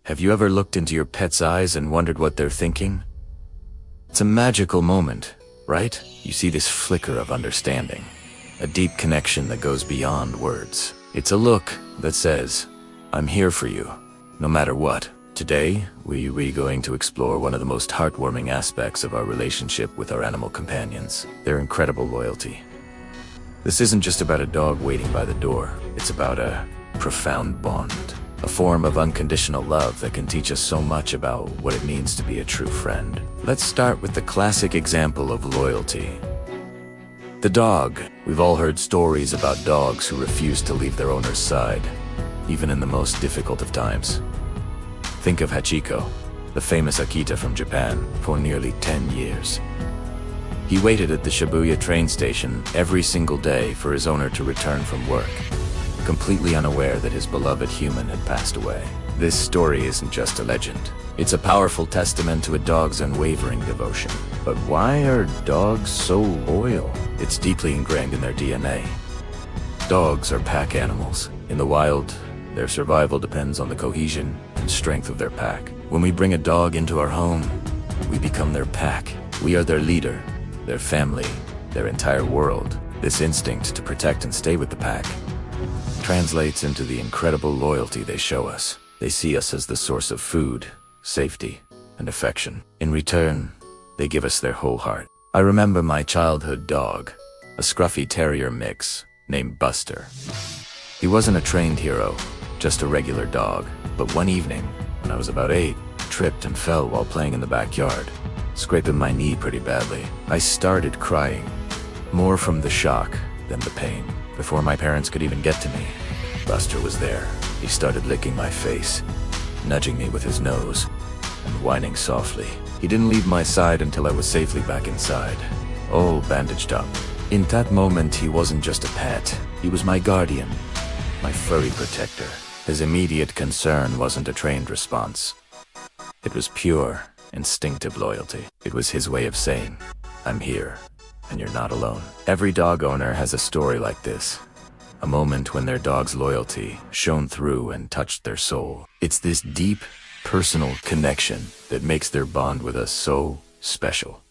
Have you ever looked into your pet's eyes and wondered what they're thinking? It's a magical moment, right? You see this flicker of understanding, a deep connection that goes beyond words. It's a look that says, I'm here for you, no matter what. Today, we're going to explore one of the most heartwarming aspects of our relationship with our animal companions, their incredible loyalty. This isn't just about a dog waiting by the door. It's about a profound bond, a form of unconditional love that can teach us so much about what it means to be a true friend. Let's start with the classic example of loyalty. The dog. We've all heard stories about dogs who refuse to leave their owner's side, even in the most difficult of times. Think of Hachiko, the famous Akita from Japan, for nearly 10 years. He waited at the Shibuya train station every single day for his owner to return from work, completely unaware that his beloved human had passed away. This story isn't just a legend. It's a powerful testament to a dog's unwavering devotion. But why are dogs so loyal? It's deeply ingrained in their DNA. Dogs are pack animals. In the wild, their survival depends on the cohesion and strength of their pack. When we bring a dog into our home, we become their pack. We are their leader, their family, their entire world. This instinct to protect and stay with the pack translates into the incredible loyalty they show us. They see us as the source of food, safety, and affection. In return, they give us their whole heart. I remember my childhood dog, a scruffy terrier mix named Buster. He wasn't a trained hero, just a regular dog. But one evening, when I was about 8, I tripped and fell while playing in the backyard, scraping my knee pretty badly. I started crying, more from the shock than the pain. Before my parents could even get to me, Buster was there. He started licking my face, nudging me with his nose, and whining softly. He didn't leave my side until I was safely back inside, all bandaged up. In that moment, he wasn't just a pet. He was my guardian, my furry protector. His immediate concern wasn't a trained response. It was pure, instinctive loyalty. It was his way of saying, I'm here, and you're not alone. Every dog owner has a story like this, a moment when their dog's loyalty shone through and touched their soul. It's this deep, personal connection that makes their bond with us so special.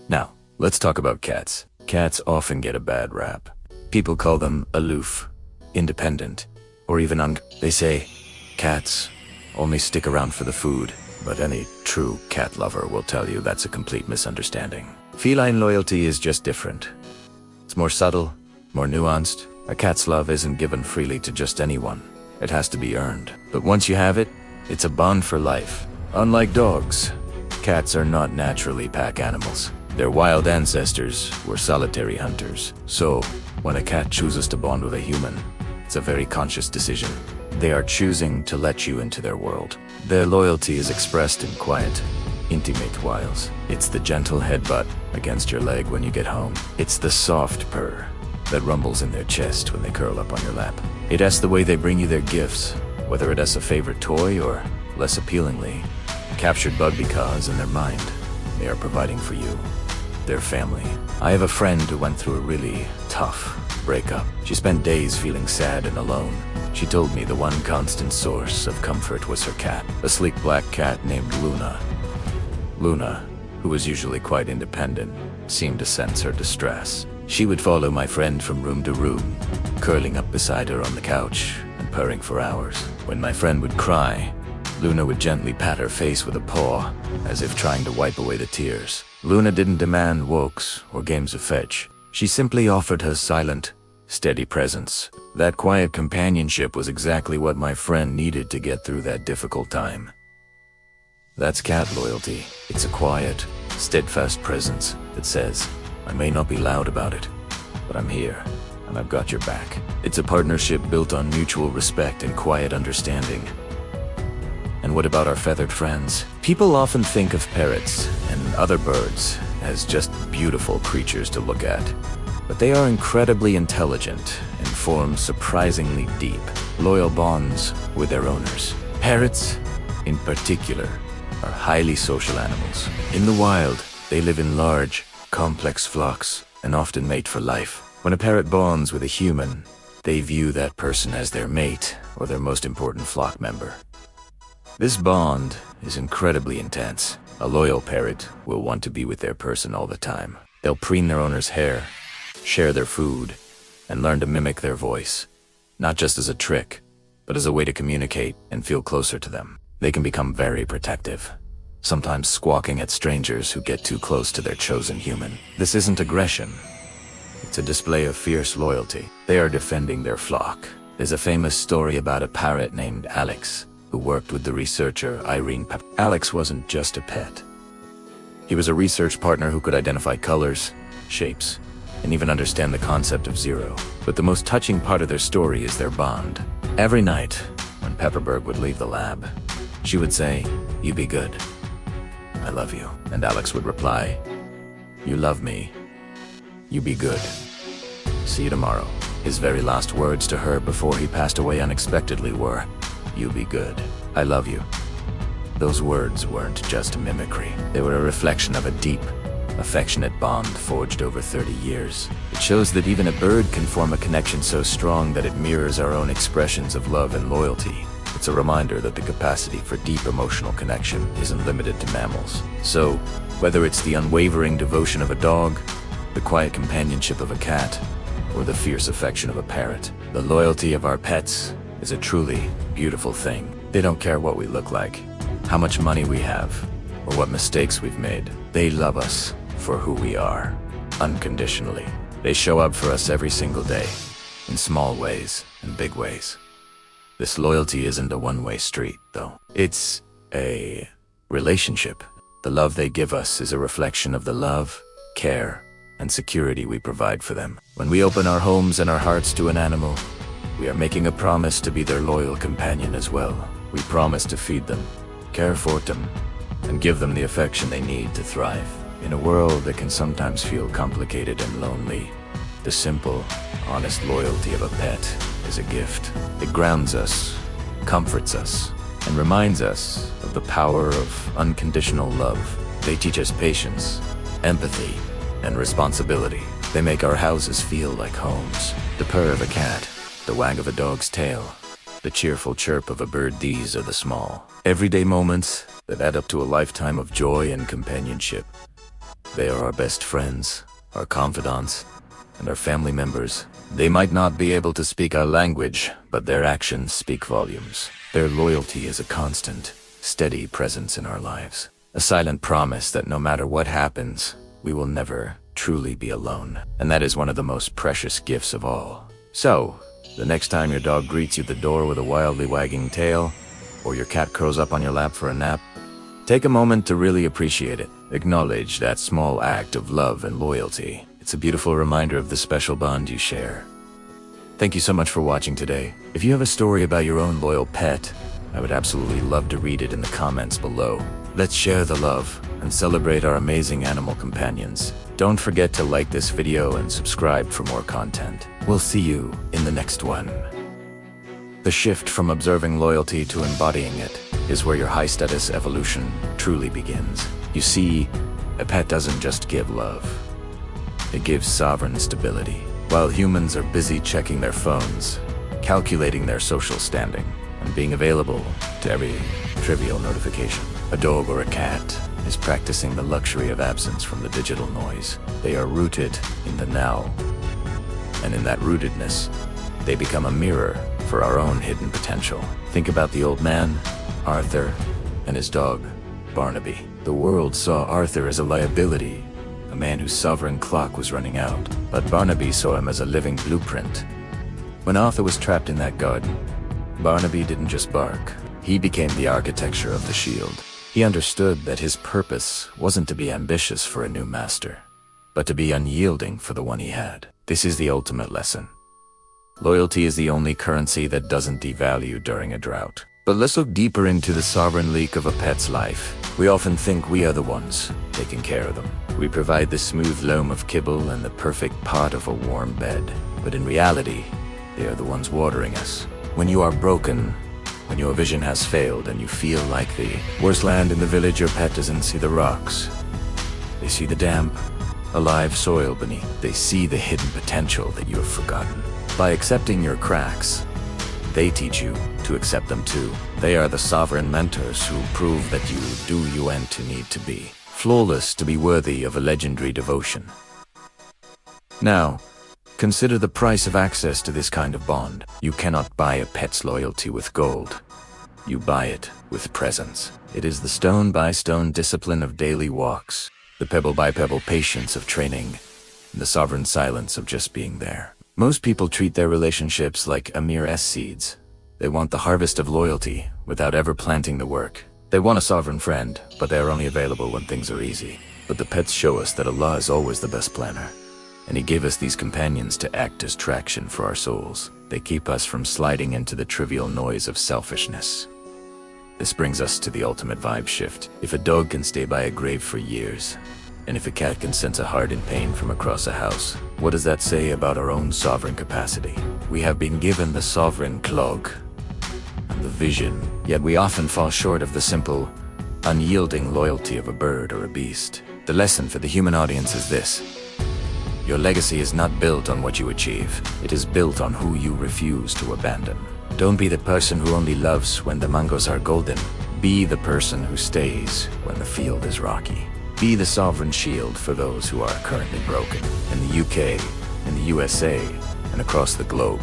Now, let's talk about cats. Cats often get a bad rap. People call them aloof, independent, or even They say, cats only stick around for the food, but any true cat lover will tell you that's a complete misunderstanding. Feline loyalty is just different. It's more subtle, more nuanced. A cat's love isn't given freely to just anyone. It has to be earned. But once you have it, it's a bond for life. Unlike dogs, cats are not naturally pack animals. Their wild ancestors were solitary hunters. So, when a cat chooses to bond with a human, it's a very conscious decision. They are choosing to let you into their world. Their loyalty is expressed in quiet, intimate wiles. It's the gentle headbutt against your leg when you get home. It's the soft purr that rumbles in their chest when they curl up on your lap. It's the way they bring you their gifts, whether it is a favorite toy or, less appealingly, a captured bug because, in their mind, they are providing for you, their family. I have a friend who went through a really tough breakup. She spent days feeling sad and alone. She told me the one constant source of comfort was her cat, a sleek black cat named Luna. Luna, who was usually quite independent, seemed to sense her distress. She would follow my friend from room to room, curling up beside her on the couch and purring for hours. When my friend would cry, Luna would gently pat her face with a paw, as if trying to wipe away the tears. Luna didn't demand walks or games of fetch. She simply offered her silent, steady presence. That quiet companionship was exactly what my friend needed to get through that difficult time. That's cat loyalty. It's a quiet, steadfast presence that says, I may not be loud about it, but I'm here, and I've got your back. It's a partnership built on mutual respect and quiet understanding. And what about our feathered friends? People often think of parrots and other birds as just beautiful creatures to look at, but they are incredibly intelligent and form surprisingly deep, loyal bonds with their owners. Parrots, in particular, are highly social animals. In the wild, they live in large, complex flocks and often mate for life. When a parrot bonds with a human, they view that person as their mate or their most important flock member. This bond is incredibly intense. A loyal parrot will want to be with their person all the time. They'll preen their owner's hair, share their food, and learn to mimic their voice, not just as a trick, but as a way to communicate and feel closer to them. They can become very protective, sometimes squawking at strangers who get too close to their chosen human. This isn't aggression. It's a display of fierce loyalty. They are defending their flock. There's a famous story about a parrot named Alex, who worked with the researcher Irene Pep. Alex wasn't just a pet. He was a research partner who could identify colors, shapes, and even understand the concept of zero. But the most touching part of their story is their bond. Every night, when Pepperberg would leave the lab, she would say, "You be good. I love you." And Alex would reply, "You love me. You be good. See you tomorrow." His very last words to her before he passed away unexpectedly were, "You be good. I love you." Those words weren't just mimicry. They were a reflection of a deep, affectionate bond forged over 30 years. It shows that even a bird can form a connection so strong that it mirrors our own expressions of love and loyalty. It's a reminder that the capacity for deep emotional connection isn't limited to mammals. So, whether it's the unwavering devotion of a dog, the quiet companionship of a cat, or the fierce affection of a parrot, the loyalty of our pets is a truly beautiful thing. They don't care what we look like, how much money we have, or what mistakes we've made. They love us for who we are, unconditionally. They show up for us every single day, in small ways and big ways. This loyalty isn't a one-way street, though. It's a relationship. The love they give us is a reflection of the love, care, and security we provide for them. When we open our homes and our hearts to an animal, we are making a promise to be their loyal companion as well. We promise to feed them, care for them, and give them the affection they need to thrive. In a world that can sometimes feel complicated and lonely, the simple, honest loyalty of a pet is a gift. It grounds us, comforts us, and reminds us of the power of unconditional love. They teach us patience, empathy, and responsibility. They make our houses feel like homes. The purr of a cat, the wag of a dog's tail, the cheerful chirp of a bird, these are the small, everyday moments that add up to a lifetime of joy and companionship. They are our best friends, our confidants, and our family members. They might not be able to speak our language, but their actions speak volumes. Their loyalty is a constant, steady presence in our lives. A silent promise that no matter what happens, we will never truly be alone. And that is one of the most precious gifts of all. So, the next time your dog greets you at the door with a wildly wagging tail, or your cat curls up on your lap for a nap, take a moment to really appreciate it. Acknowledge that small act of love and loyalty. It's a beautiful reminder of the special bond you share. Thank you so much for watching today. If you have a story about your own loyal pet, I would absolutely love to read it in the comments below. Let's share the love and celebrate our amazing animal companions. Don't forget to like this video and subscribe for more content. We'll see you in the next one. The shift from observing loyalty to embodying it is where your high-status evolution truly begins. You see, a pet doesn't just give love. It gives sovereign stability. While humans are busy checking their phones, calculating their social standing, and being available to every trivial notification, a dog or a cat is practicing the luxury of absence from the digital noise. They are rooted in the now, and in that rootedness, they become a mirror for our own hidden potential. Think about the old man, Arthur, and his dog, Barnaby. The world saw Arthur as a liability, a man whose sovereign clock was running out, but Barnaby saw him as a living blueprint. When Arthur was trapped in that garden, Barnaby didn't just bark. He became the architecture of the shield. He understood that his purpose wasn't to be ambitious for a new master, but to be unyielding for the one he had. This is the ultimate lesson. Loyalty is the only currency that doesn't devalue during a drought. But let's look deeper into the sovereign leak of a pet's life. We often think we are the ones taking care of them. We provide the smooth loam of kibble and the perfect pot of a warm bed. But in reality, they are the ones watering us. When you are broken, when your vision has failed and you feel like the worst land in the village, your pet doesn't see the rocks. They see the damp, alive soil beneath. They see the hidden potential that you have forgotten. By accepting your cracks, they teach you to accept them too. They are the sovereign mentors who prove that you and to need to be flawless to be worthy of a legendary devotion. Now, consider the price of access to this kind of bond. You cannot buy a pet's loyalty with gold. You buy it with presence. It is the stone-by-stone discipline of daily walks, the pebble-by-pebble patience of training, and the sovereign silence of just being there. Most people treat their relationships like a mere seeds. They want the harvest of loyalty without ever planting the work. They want a sovereign friend, but they are only available when things are easy. But the pets show us that Allah is always the best planner. And He gave us these companions to act as traction for our souls. They keep us from sliding into the trivial noise of selfishness. This brings us to the ultimate vibe shift. If a dog can stay by a grave for years, and if a cat can sense a heart in pain from across a house, what does that say about our own sovereign capacity? We have been given the sovereign clog, and the vision, yet we often fall short of the simple, unyielding loyalty of a bird or a beast. The lesson for the human audience is this: your legacy is not built on what you achieve. It is built on who you refuse to abandon. Don't be the person who only loves when the mangoes are golden. Be the person who stays when the field is rocky. Be the sovereign shield for those who are currently broken. In the UK, in the USA, and across the globe,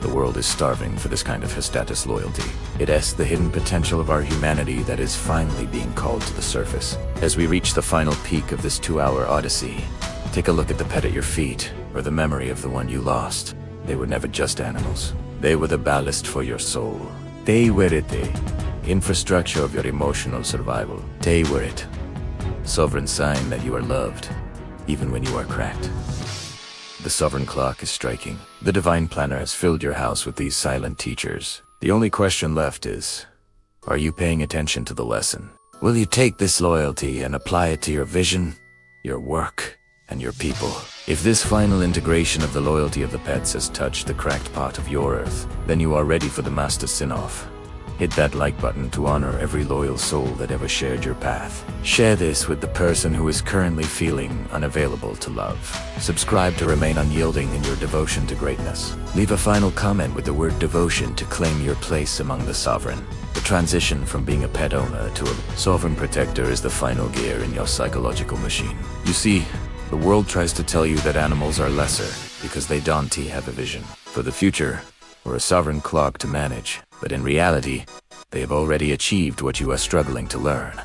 the world is starving for this kind of status loyalty. It is the hidden potential of our humanity that is finally being called to the surface. As we reach the final peak of this 2-hour odyssey, take a look at the pet at your feet, or the memory of the one you lost. They were never just animals. They were the ballast for your soul. They were the infrastructure of your emotional survival. They were it. Sovereign sign that you are loved, even when you are cracked. The sovereign clock is striking. The divine planner has filled your house with these silent teachers. The only question left is, are you paying attention to the lesson? Will you take this loyalty and apply it to your vision, your work, and your people? If this final integration of the loyalty of the pets has touched the cracked pot of your earth, then you are ready for the master sin-off. Hit that like button to honor every loyal soul that ever shared your path. Share this with the person who is currently feeling unavailable to love. Subscribe to remain unyielding in your devotion to greatness. Leave a final comment with the word devotion to claim your place among the sovereign. The transition from being a pet owner to a sovereign protector is the final gear in your psychological machine. You see, the world tries to tell you that animals are lesser because they don't have a vision for the future or a sovereign clock to manage. But in reality, they have already achieved what you are struggling to learn.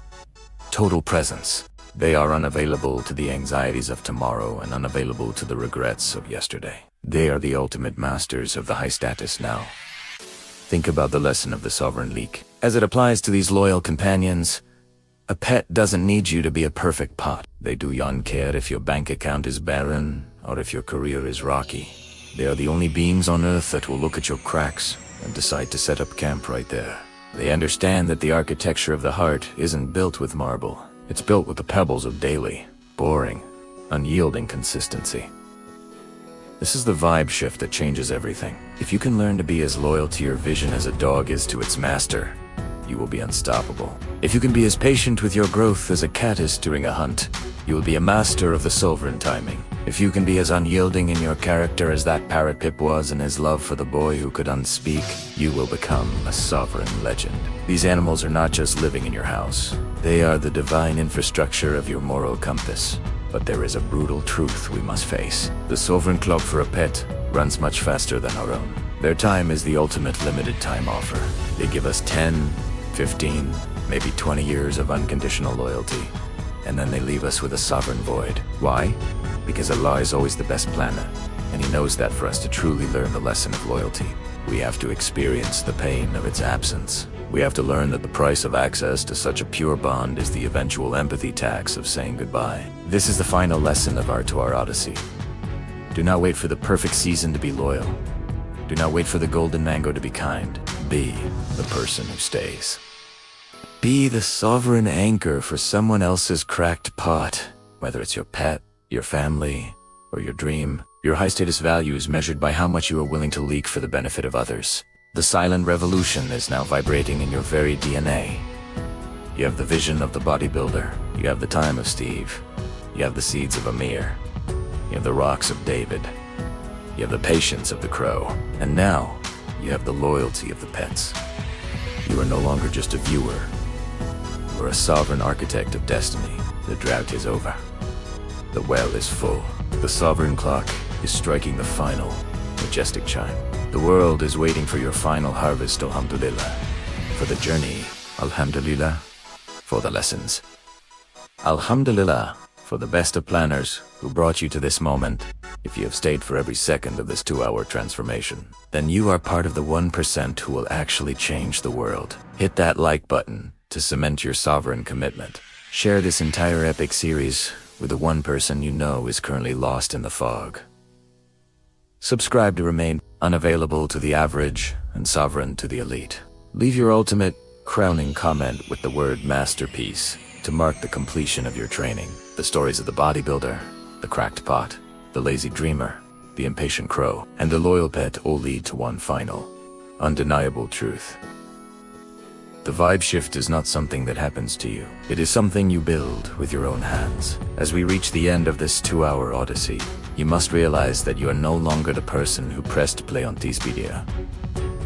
Total presence. They are unavailable to the anxieties of tomorrow and unavailable to the regrets of yesterday. They are the ultimate masters of the high status now. Think about the lesson of the sovereign leak. As it applies to these loyal companions, a pet doesn't need you to be a perfect pot. They do not care if your bank account is barren or if your career is rocky. They are the only beings on earth that will look at your cracks and decide to set up camp right there. They understand that the architecture of the heart isn't built with marble. It's built with the pebbles of daily, boring, unyielding consistency. This is the vibe shift that changes everything. If you can learn to be as loyal to your vision as a dog is to its master, you will be unstoppable. If you can be as patient with your growth as a cat is during a hunt, you will be a master of the sovereign timing. If you can be as unyielding in your character as that parrot Pip was in his love for the boy who could unspeak, you will become a sovereign legend. These animals are not just living in your house. They are the divine infrastructure of your moral compass. But there is a brutal truth we must face. The sovereign clock for a pet runs much faster than our own. Their time is the ultimate limited time offer. They give us 10, 15, maybe 20 years of unconditional loyalty, and then they leave us with a sovereign void. Why? Because Allah is always the best planner, and He knows that for us to truly learn the lesson of loyalty, we have to experience the pain of its absence. We have to learn that the price of access to such a pure bond is the eventual empathy tax of saying goodbye. This is the final lesson of our odyssey. Do not wait for the perfect season to be loyal. Do not wait for the golden mango to be kind. Be the person who stays. Be the sovereign anchor for someone else's cracked pot, whether it's your pet, your family, or your dream. Your high-status value is measured by how much you are willing to leak for the benefit of others. The silent revolution is now vibrating in your very DNA. You have the vision of the bodybuilder. You have the time of Steve. You have the seeds of Amir. You have the rocks of David. You have the patience of the crow. And now, you have the loyalty of the pets. You are no longer just a viewer. You are a sovereign architect of destiny. The drought is over. The well is full. The sovereign clock is striking the final, majestic chime. The world is waiting for your final harvest, alhamdulillah. For the journey, alhamdulillah. For the lessons, alhamdulillah. For the best of planners who brought you to this moment. If you have stayed for every second of this 2-hour transformation, then you are part of the 1% who will actually change the world. Hit that like button to cement your sovereign commitment. Share this entire epic series with the one person you know is currently lost in the fog. Subscribe to remain unavailable to the average and sovereign to the elite. Leave your ultimate, crowning comment with the word masterpiece to mark the completion of your training. The stories of the bodybuilder, the cracked pot, the lazy dreamer, the impatient crow, and the loyal pet all lead to one final, undeniable truth. The vibe shift is not something that happens to you. It is something you build with your own hands. As we reach the end of this 2-hour odyssey, you must realize that you are no longer the person who pressed play on Despedia.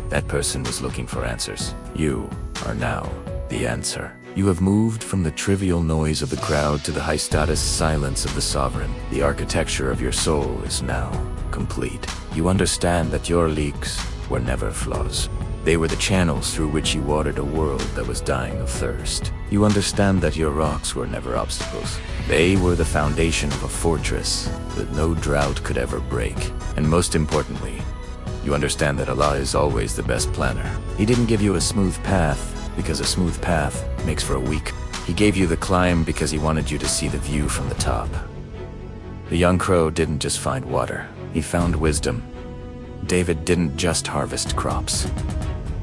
That person was looking for answers. You are now the answer. You have moved from the trivial noise of the crowd to the high-status silence of the sovereign. The architecture of your soul is now complete. You understand that your leaks were never flaws. They were the channels through which you watered a world that was dying of thirst. You understand that your rocks were never obstacles. They were the foundation of a fortress that no drought could ever break. And most importantly, you understand that Allah is always the best planner. He didn't give you a smooth path because a smooth path makes for a weak. He gave you the climb because he wanted you to see the view from the top. The young crow didn't just find water, he found wisdom. David didn't just harvest crops,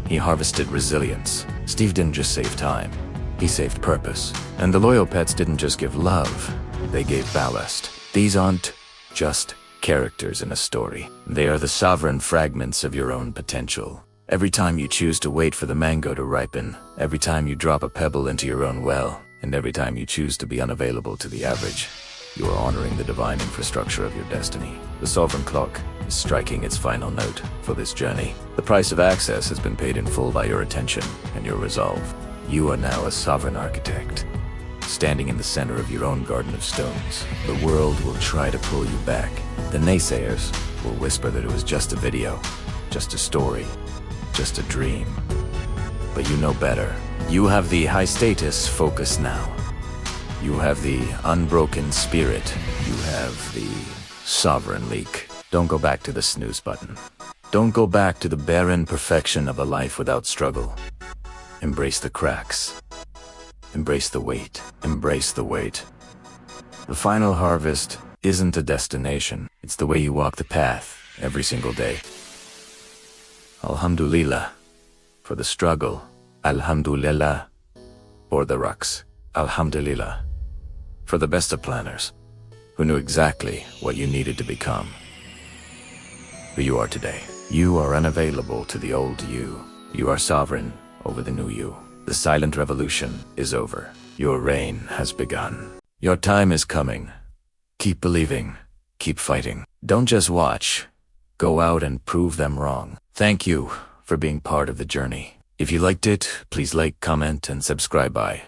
he harvested resilience. Steve didn't just save time, he saved purpose. And the loyal pets didn't just give love, they gave ballast. These aren't just characters in a story. They are the sovereign fragments of your own potential. Every time you choose to wait for the mango to ripen, every time you drop a pebble into your own well, and every time you choose to be unavailable to the average, you are honoring the divine infrastructure of your destiny. The sovereign clock is striking its final note for this journey. The price of access has been paid in full by your attention and your resolve. You are now a sovereign architect, standing in the center of your own garden of stones. The world will try to pull you back. The naysayers will whisper that it was just a video, just a story, just a dream. But you know better. You have the high-status focus now. You have the unbroken spirit. You have the sovereign leak. Don't go back to the snooze button. Don't go back to the barren perfection of a life without struggle. Embrace the cracks. Embrace the wait. Embrace the wait. The final harvest isn't a destination. It's the way you walk the path every single day. Alhamdulillah for the struggle. Alhamdulillah for the rucks. Alhamdulillah for the best of planners who knew exactly what you needed to become who you are today. You are unavailable to the old you. You are sovereign over the new you. The silent revolution is over. Your reign has begun. Your time is coming. Keep believing. Keep fighting. Don't just watch. Go out and prove them wrong. Thank you for being part of the journey. If you liked it, please like, comment, and subscribe. Bye.